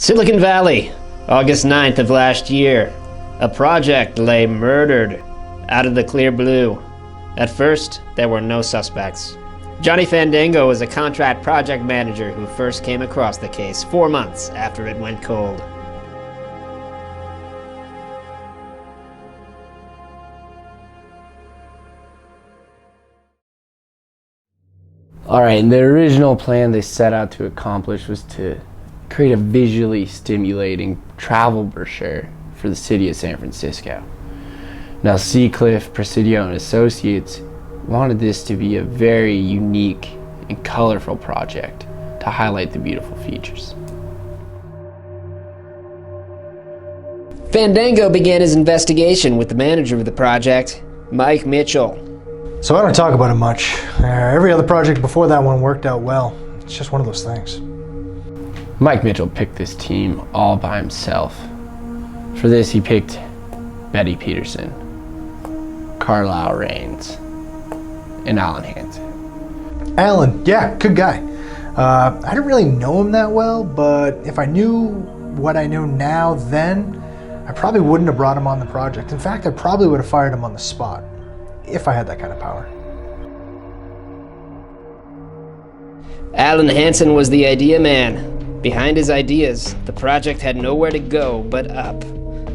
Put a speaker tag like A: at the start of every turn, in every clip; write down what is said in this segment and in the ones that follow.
A: Silicon Valley, August 9th of last year. A project lay murdered out of the clear blue. At first, there were no suspects. Johnny Fandango was a contract project manager who first came across the case 4 months after it went cold.
B: Alright, and the original plan they set out to accomplish was to create a visually stimulating travel brochure for the city of San Francisco. Now, Seacliff, Presidio, and Associates wanted this to be a very unique and colorful project to highlight the beautiful features.
A: Fandango began his investigation with the manager of the project, Mike Mitchell.
C: So I don't talk about it much. Every other project before that one worked out well. It's just one of those things.
B: Mike Mitchell picked this team all by himself. For this, he picked Betty Peterson, Carlisle Rains, and Alan Hansen.
C: Alan, yeah, good guy. I didn't really know him that well, but if I knew what I know now then, I probably wouldn't have brought him on the project. In fact, I probably would have fired him on the spot, if I had that kind of power.
A: Alan Hansen was the idea man. Behind his ideas, the project had nowhere to go but up.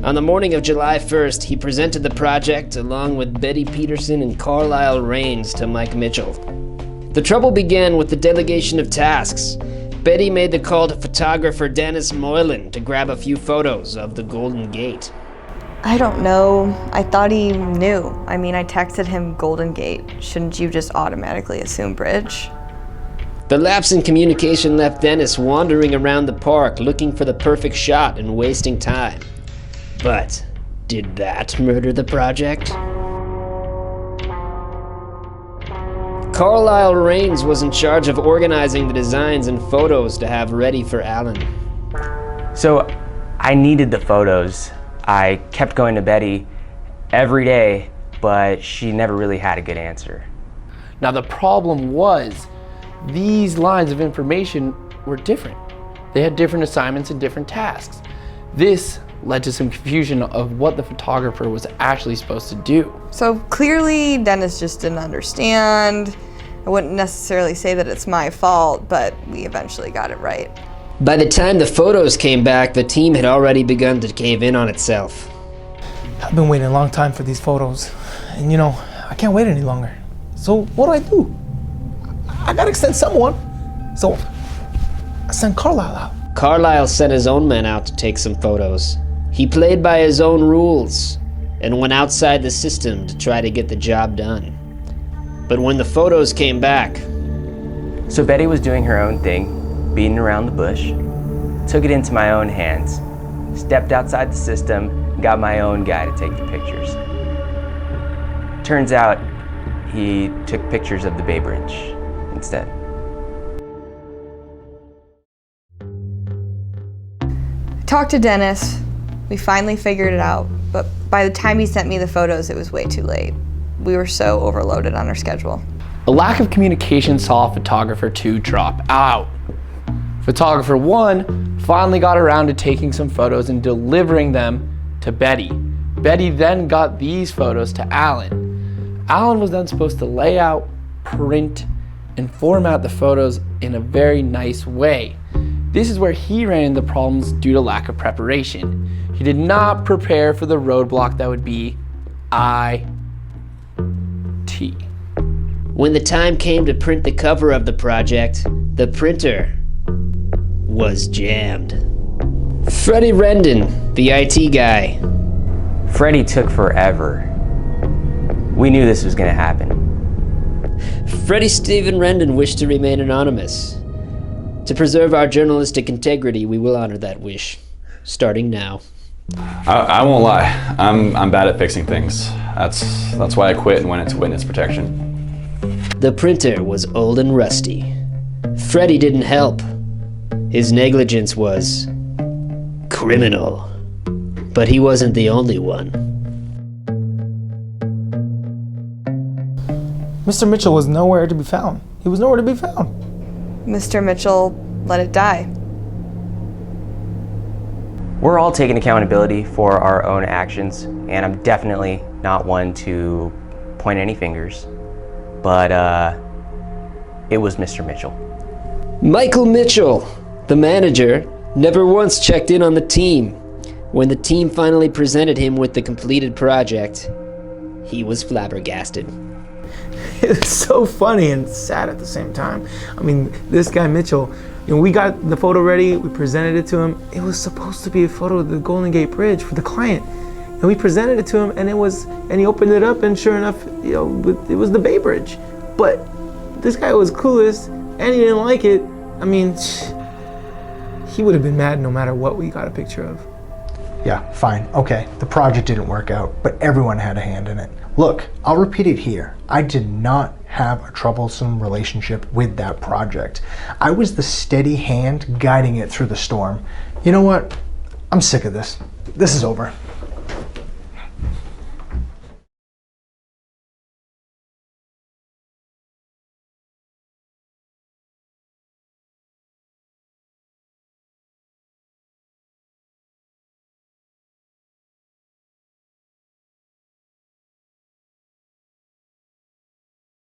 A: On the morning of July 1st, he presented the project along with Betty Peterson and Carlisle Rains to Mike Mitchell. The trouble began with the delegation of tasks. Betty made the call to photographer Dennis Moylan to grab a few photos of the Golden Gate.
D: I don't know. I thought he knew. I mean, I texted him Golden Gate. Shouldn't you just automatically assume bridge?
A: The lapse in communication left Dennis wandering around the park looking for the perfect shot and wasting time. But did that murder the project? Carlisle Rains was in charge of organizing the designs and photos to have ready for Alan.
E: So I needed the photos. I kept going to Betty every day, but she never really had a good answer.
B: Now, the problem was these lines of information were different. They had different assignments and different tasks. This led to some confusion of what the photographer was actually supposed to do.
D: So clearly Dennis just didn't understand. I wouldn't necessarily say that it's my fault, but we eventually got it right.
A: By the time the photos came back, the team had already begun to cave in on itself.
F: I've been waiting a long time for these photos, and I can't wait any longer. So what do? I gotta send someone. So I sent Carlisle out.
A: Carlisle sent his own men out to take some photos. He played by his own rules and went outside the system to try to get the job done. But when the photos came back...
E: So Betty was doing her own thing, beating around the bush, took it into my own hands, stepped outside the system, got my own guy to take the pictures. Turns out he took pictures of the Bay Bridge instead.
D: Talked to Dennis. We finally figured it out, but by the time he sent me the photos, it was way too late. We were so overloaded on our schedule.
B: A lack of communication saw photographer 2 drop out. Photographer 1 finally got around to taking some photos and delivering them to Betty. Betty then got these photos to Alan. Alan was then supposed to lay out, print, and format the photos in a very nice way. This is where he ran into problems due to lack of preparation. He did not prepare for the roadblock that would be IT.
A: When the time came to print the cover of the project, the printer was jammed. Freddie Rendon, the IT guy.
E: Freddie took forever. We knew this was gonna happen.
A: Freddie Stephen Rendon wished to remain anonymous. To preserve our journalistic integrity, we will honor that wish, starting now.
G: I won't lie, I'm bad at fixing things. That's why I quit and went into witness protection.
A: The printer was old and rusty. Freddie didn't help. His negligence was criminal. But he wasn't the only one.
F: Mr. Mitchell was nowhere to be found. He was nowhere to be found.
D: Mr. Mitchell let it die.
E: We're all taking accountability for our own actions, and I'm definitely not one to point any fingers, but it was Mr. Mitchell.
A: Michael Mitchell, the manager, never once checked in on the team. When the team finally presented him with the completed project, he was flabbergasted.
F: It was so funny and sad at the same time. I mean, this guy Mitchell, we got the photo ready, we presented it to him. It was supposed to be a photo of the Golden Gate Bridge for the client. And we presented it to him, and he opened it up, and sure enough, it was the Bay Bridge. But this guy was clueless, and he didn't like it. I mean, he would have been mad no matter what we got a picture of.
C: Yeah, fine, okay, the project didn't work out, but everyone had a hand in it. Look, I'll repeat it here. I did not have a troublesome relationship with that project. I was the steady hand guiding it through the storm. You know what? I'm sick of this. This is over.